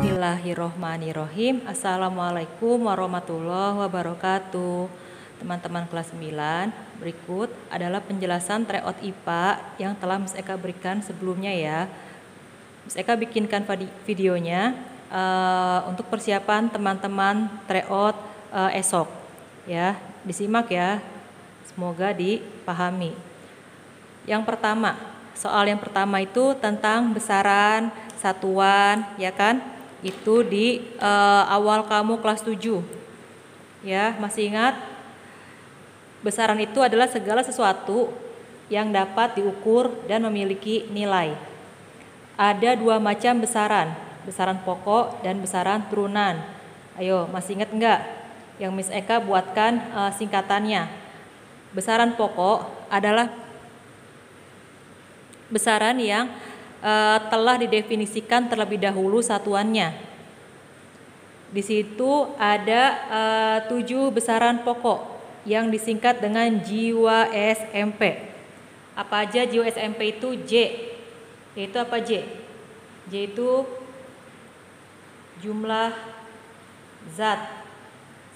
Bismillahirrohmanirrohim. Assalamualaikum warahmatullahi wabarakatuh. Teman-teman kelas 9, berikut adalah penjelasan tryout IPA yang telah Miss Eka berikan sebelumnya ya. Miss Eka bikinkan videonya untuk persiapan teman-teman tryout esok ya. Disimak ya, semoga dipahami. Yang pertama, soal yang pertama itu tentang besaran satuan ya kan, itu di awal kamu kelas 7 ya. Masih ingat? Besaran itu adalah segala sesuatu yang dapat diukur dan memiliki nilai. Ada dua macam besaran, besaran pokok dan besaran turunan. Ayo, masih ingat enggak yang Miss Eka buatkan singkatannya? Besaran pokok adalah besaran yang telah didefinisikan terlebih dahulu satuannya. Di situ ada 7 besaran pokok yang disingkat dengan jiwa SMP. Apa aja jiwa SMP itu? J. Yaitu apa J? J itu jumlah zat,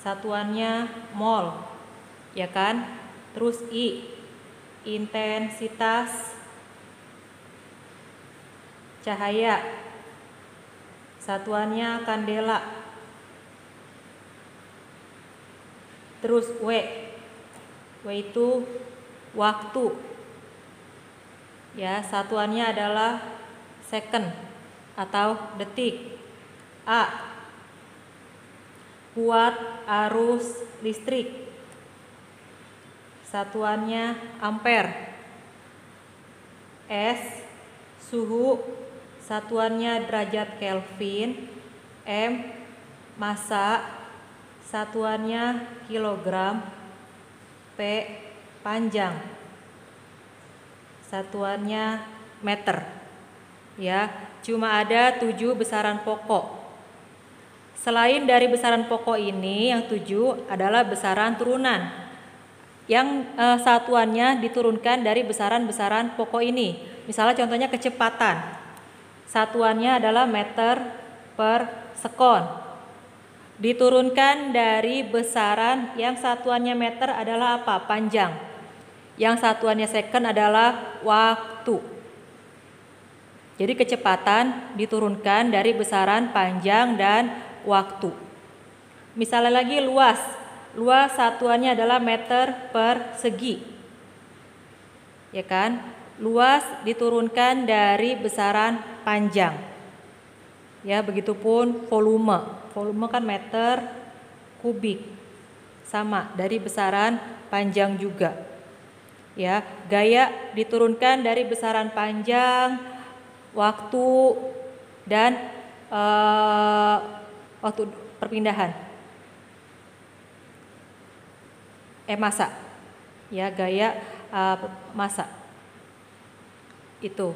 satuannya mol, ya kan? Terus I, intensitas cahaya, satuannya kandela. Terus W itu waktu ya, satuannya adalah second atau detik. A, kuat arus listrik, satuannya ampere. S, suhu, satuannya derajat Kelvin. M, massa, satuannya kilogram. P, panjang, satuannya meter. Ya, cuma ada 7 besaran pokok. Selain dari besaran pokok ini, yang 7 adalah besaran turunan yang satuannya diturunkan dari besaran-besaran pokok ini. Misalnya contohnya kecepatan, satuannya adalah meter per sekon. Diturunkan dari besaran yang satuannya meter adalah apa? Panjang. Yang satuannya second adalah waktu. Jadi kecepatan diturunkan dari besaran panjang dan waktu. Misalnya lagi luas. Luas satuannya adalah meter per segi. Ya kan? Luas diturunkan dari besaran panjang. Ya, begitupun volume. Volume kan meter kubik. Sama dari besaran panjang juga. Ya, gaya diturunkan dari besaran panjang, waktu dan waktu perpindahan. Massa. Ya, gaya massa. Itu.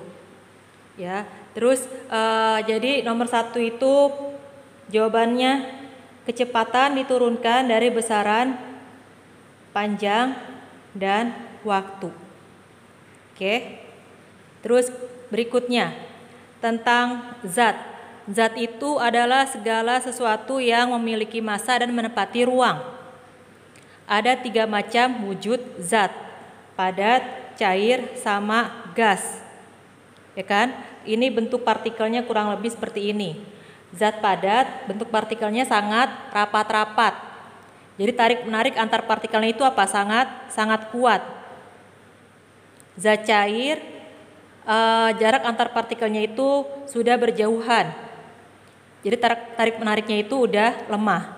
Ya, terus jadi nomor 1 itu jawabannya kecepatan diturunkan dari besaran panjang dan waktu. Oke. Terus berikutnya tentang zat. Zat itu adalah segala sesuatu yang memiliki massa dan menempati ruang. Ada 3 macam wujud zat: padat, cair, sama gas. Ya kan? Ini bentuk partikelnya kurang lebih seperti ini. Zat padat, bentuk partikelnya sangat rapat-rapat. Jadi tarik-menarik antar partikelnya itu apa? Sangat kuat. Zat cair, jarak antar partikelnya itu sudah berjauhan. Jadi tarik-menariknya itu udah lemah.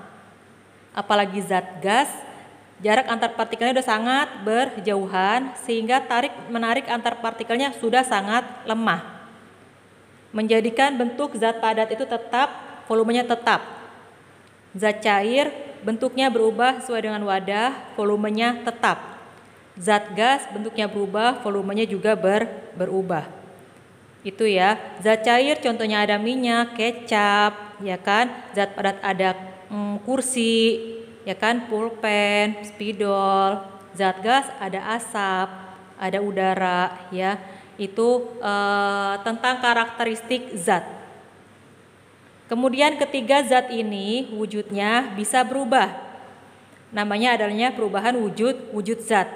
Apalagi zat gas, jarak antar partikelnya sudah sangat berjauhan sehingga tarik-menarik antar partikelnya sudah sangat lemah. Menjadikan bentuk zat padat itu tetap, volumenya tetap. Zat cair bentuknya berubah sesuai dengan wadah, volumenya tetap. Zat gas bentuknya berubah, volumenya juga berubah. Itu ya. Zat cair contohnya ada minyak, kecap, ya kan? Zat padat ada kursi, ya kan? Pulpen, spidol. Zat gas ada asap, ada udara, ya. Itu tentang karakteristik zat. Kemudian ketiga zat ini wujudnya bisa berubah. Namanya adanya perubahan wujud zat.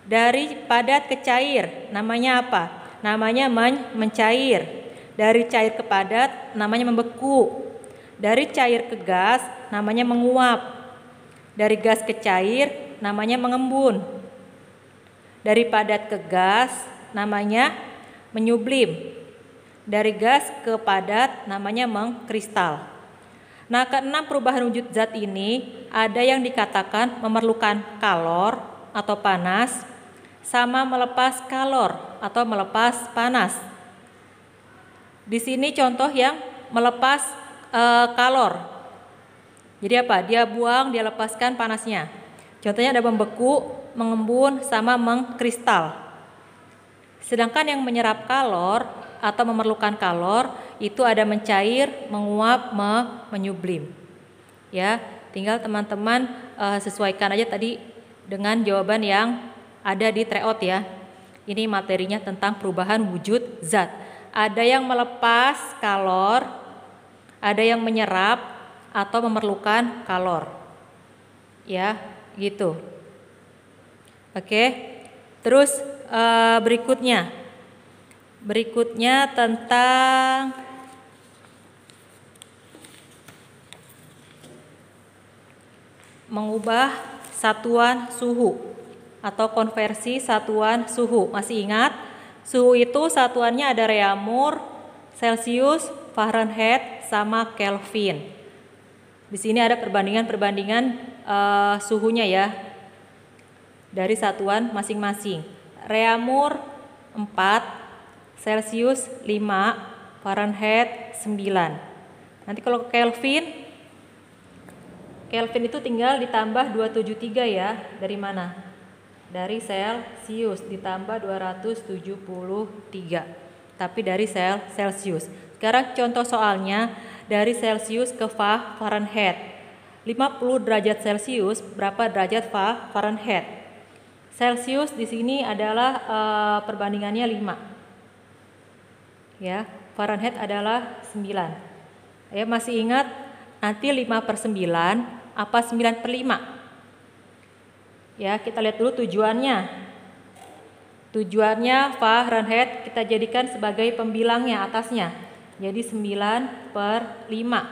Dari padat ke cair, namanya apa? Namanya mencair. Dari cair ke padat, namanya membeku. Dari cair ke gas, namanya menguap. Dari gas ke cair, namanya mengembun. Dari padat ke gas, namanya menyublim. Dari gas ke padat, namanya mengkristal. Nah, keenam perubahan wujud zat ini ada yang dikatakan memerlukan kalor atau panas, sama melepas kalor atau melepas panas. Di sini contoh yang melepas kalor. Jadi apa? Dia buang, dia lepaskan panasnya. Contohnya ada membeku, mengembun, sama mengkristal. Sedangkan yang menyerap kalor atau memerlukan kalor itu ada mencair, menguap, menyublim. Ya, tinggal teman-teman sesuaikan aja tadi dengan jawaban yang ada di tryout ya. Ini materinya tentang perubahan wujud zat. Ada yang melepas kalor, ada yang menyerap atau memerlukan kalor. Ya, gitu. Oke. Terus berikutnya tentang mengubah satuan suhu atau konversi satuan suhu. Masih ingat? Suhu itu satuannya ada reaumur, Celcius, Fahrenheit, sama Kelvin. Di sini ada perbandingan suhunya ya dari satuan masing-masing. Reaumur 4, Celcius 5, Fahrenheit 9. Nanti kalau Kelvin itu tinggal ditambah 273 ya. Dari mana? Dari Celcius ditambah 273. Tapi dari Celcius. Sekarang contoh soalnya dari Celcius ke Fahrenheit. 50 derajat Celcius berapa derajat Fahrenheit? Celcius di sini adalah perbandingannya 5. Ya, Fahrenheit adalah 9. Ya, masih ingat nanti 5/9 apa 9/5? Ya, kita lihat dulu tujuannya. Tujuannya Fahrenheit kita jadikan sebagai pembilangnya atasnya. Jadi 9/5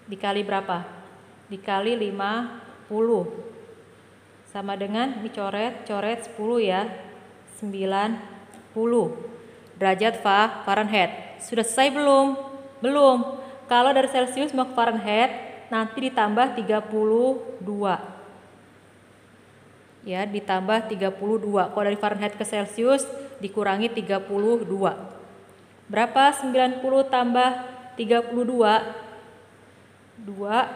dikali berapa? Dikali 50. Sama dengan dicoret 10 ya. 90 derajat Fahrenheit. Sudah selesai belum? Belum. Kalau dari Celcius mau ke Fahrenheit nanti ditambah 32. Ya, ditambah 32. Kalau dari Fahrenheit ke Celcius dikurangi 32. Berapa 90 tambah 32? 2.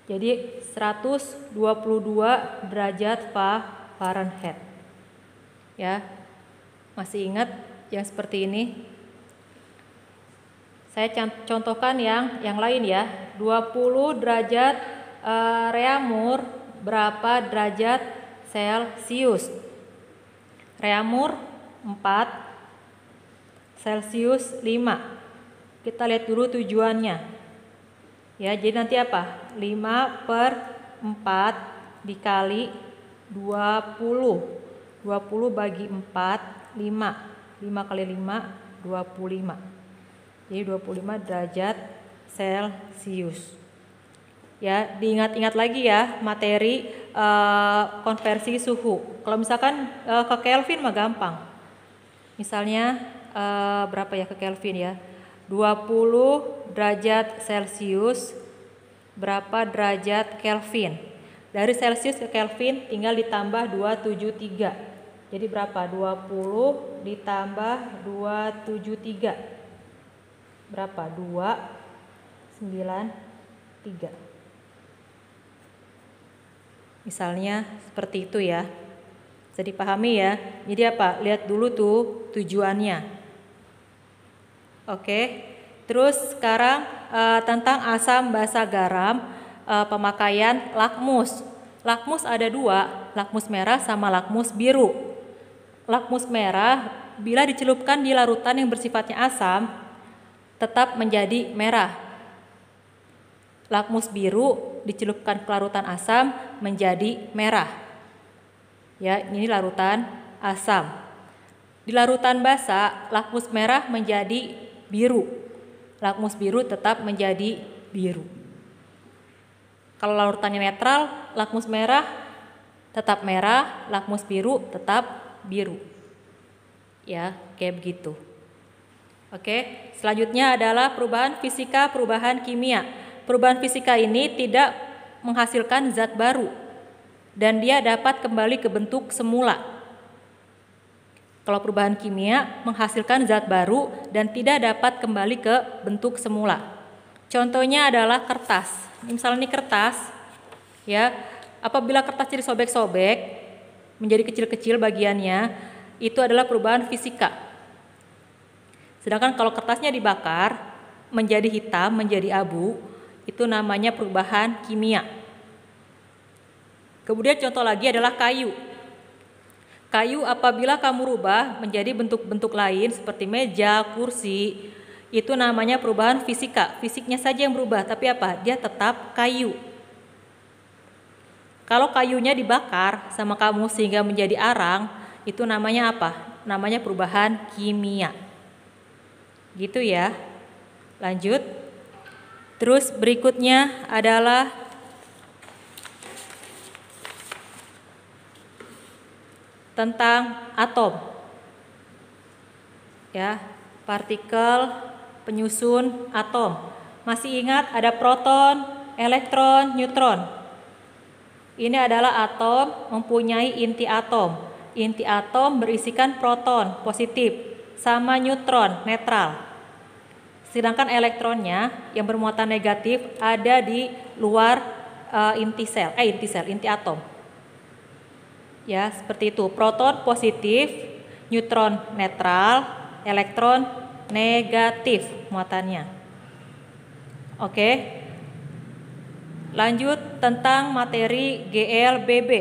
Jadi 122 derajat Fahrenheit. Ya. Masih ingat yang seperti ini? Saya contohkan yang lain ya. 20 derajat reaumur berapa derajat Celcius? Reaumur 4, Celcius 5. Kita lihat dulu tujuannya. Ya, jadi nanti apa? 5/4 dikali 20. 20 bagi 4, 5. 5 kali 5, 25. Jadi 25 derajat Celcius. Ya, diingat-ingat lagi ya materi konversi suhu. Kalau misalkan ke Kelvin mah gampang. Misalnya berapa ya ke Kelvin ya? 20 derajat Celcius berapa derajat Kelvin? Dari Celcius ke Kelvin tinggal ditambah 273. Jadi berapa? 20 ditambah 273. Berapa? 293. Misalnya seperti itu ya. Bisa dipahami ya. Jadi apa? Lihat dulu tuh tujuannya. Oke. Terus sekarang tentang asam basa garam, pemakaian lakmus. Lakmus ada 2, lakmus merah sama lakmus biru. Lakmus merah bila dicelupkan di larutan yang bersifatnya asam, tetap menjadi merah. Lakmus biru dicelupkan ke larutan asam menjadi merah. Ya, ini larutan asam. Di larutan basa, lakmus merah menjadi biru. Lakmus biru tetap menjadi biru. Kalau larutannya netral, lakmus merah tetap merah, lakmus biru tetap biru. Ya, kayak begitu. Oke, selanjutnya adalah perubahan fisika, perubahan kimia. Perubahan fisika ini tidak menghasilkan zat baru dan dia dapat kembali ke bentuk semula. Kalau perubahan kimia menghasilkan zat baru dan tidak dapat kembali ke bentuk semula. Contohnya adalah kertas. Misalnya ini kertas, ya. Apabila kertas jadi sobek-sobek, menjadi kecil-kecil bagiannya, itu adalah perubahan fisika. Sedangkan kalau kertasnya dibakar, menjadi hitam, menjadi abu, itu namanya perubahan kimia. Kemudian contoh lagi adalah kayu. Kayu apabila kamu rubah menjadi bentuk-bentuk lain seperti meja, kursi, itu namanya perubahan fisika. Fisiknya saja yang berubah, tapi apa? Dia tetap kayu. Kalau kayunya dibakar sama kamu sehingga menjadi arang, itu namanya apa? Namanya perubahan kimia. Gitu ya. Lanjut. Terus berikutnya adalah tentang atom. Ya, partikel penyusun atom. Masih ingat ada proton, elektron, neutron. Ini adalah atom mempunyai inti atom. Inti atom berisikan proton positif sama neutron netral. Sedangkan elektronnya yang bermuatan negatif ada di luar inti atom. Ya, seperti itu. Proton positif, neutron netral, elektron negatif muatannya. Oke. Lanjut tentang materi GLBB.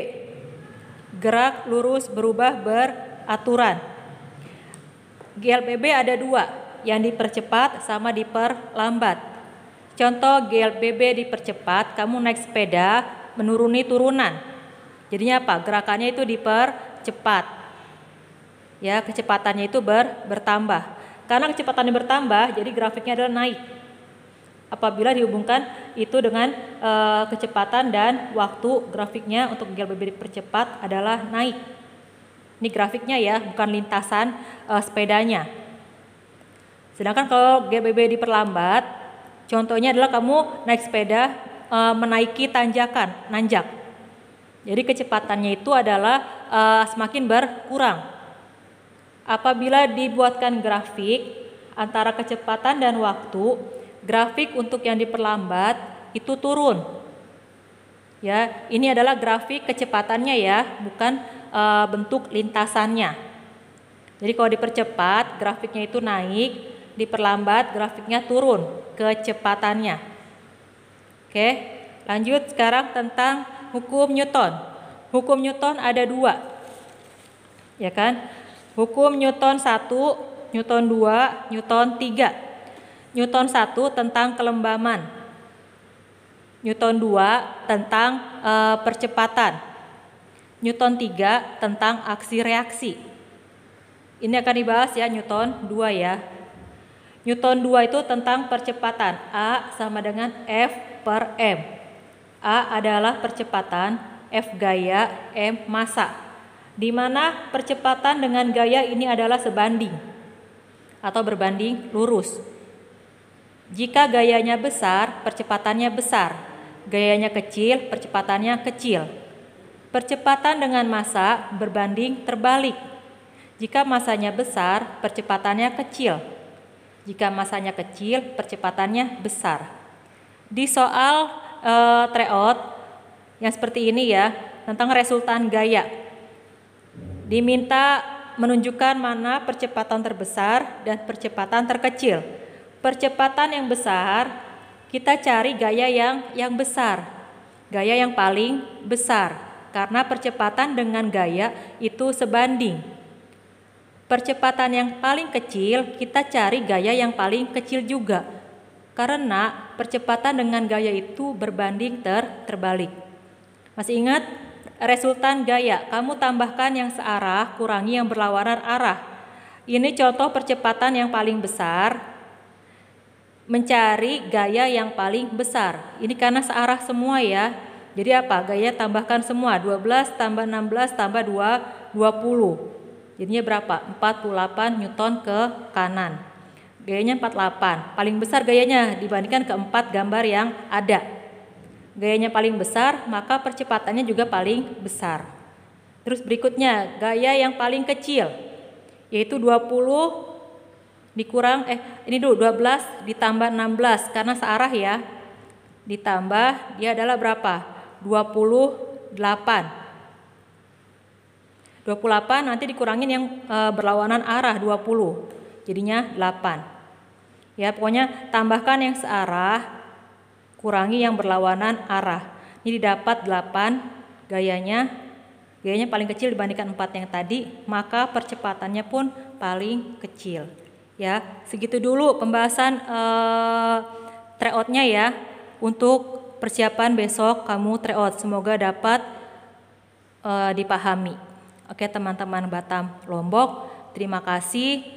Gerak lurus berubah beraturan. GLBB ada dua, yang dipercepat sama diperlambat. Contoh GLBB dipercepat, kamu naik sepeda menuruni turunan. Jadinya apa? Gerakannya itu dipercepat. Ya, kecepatannya itu bertambah. Karena kecepatannya bertambah, jadi grafiknya adalah naik. Apabila dihubungkan itu dengan kecepatan dan waktu, grafiknya untuk GLBB dipercepat adalah naik. Ini grafiknya ya, bukan lintasan sepedanya. Sedangkan kalau GLBB diperlambat, contohnya adalah kamu naik sepeda menaiki tanjakan, nanjak. Jadi kecepatannya itu adalah semakin berkurang. Apabila dibuatkan grafik antara kecepatan dan waktu, grafik untuk yang diperlambat itu turun. Ya, ini adalah grafik kecepatannya ya, bukan bentuk lintasannya. Jadi kalau dipercepat, grafiknya itu naik, diperlambat, grafiknya turun kecepatannya. Oke, lanjut sekarang tentang hukum Newton. Hukum Newton ada dua, ya kan? Hukum Newton 1, Newton 2, Newton 3. Newton 1 tentang kelembaman. Newton 2 tentang percepatan. Newton 3 tentang aksi reaksi. Ini akan dibahas ya Newton 2 ya. Newton 2 itu tentang percepatan. A sama dengan F per M. A adalah percepatan, F gaya, M massa. Di mana percepatan dengan gaya ini adalah sebanding atau berbanding lurus. Jika gayanya besar, percepatannya besar. Gayanya kecil, percepatannya kecil. Percepatan dengan massa berbanding terbalik. Jika massanya besar, percepatannya kecil. Jika massanya kecil, percepatannya besar. Di soal tryout yang seperti ini ya, tentang resultan gaya. Diminta menunjukkan mana percepatan terbesar dan percepatan terkecil. Percepatan yang besar, kita cari gaya yang besar. Gaya yang paling besar. Karena percepatan dengan gaya itu sebanding. Percepatan yang paling kecil, kita cari gaya yang paling kecil juga. Karena percepatan dengan gaya itu berbanding terbalik. Masih ingat? Resultan gaya, kamu tambahkan yang searah, kurangi yang berlawanan arah. Ini contoh percepatan yang paling besar, mencari gaya yang paling besar. Ini karena searah semua ya. Jadi apa? Gaya tambahkan semua, 12 tambah 16 tambah 2, 20. Jadinya berapa? 48 Newton ke kanan. Gayanya 48, paling besar gayanya dibandingkan keempat gambar yang ada. Gayanya paling besar, maka percepatannya juga paling besar. Terus berikutnya, gaya yang paling kecil, yaitu 20 dikurang, ini dulu 12 ditambah 16, karena searah ya. Ditambah, dia adalah berapa? 28. 28 nanti dikurangin yang berlawanan arah 20, jadinya 8. Ya, pokoknya tambahkan yang searah, kurangi yang berlawanan arah. Ini didapat 8 gayanya. Gayanya paling kecil dibandingkan 4 yang tadi, maka percepatannya pun paling kecil. Ya, segitu dulu pembahasan tryout-nya ya. Untuk persiapan besok kamu tryout, semoga dapat dipahami. Oke teman-teman Batam Lombok, terima kasih.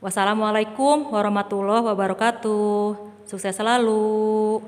Wassalamualaikum warahmatullahi wabarakatuh. Sukses selalu.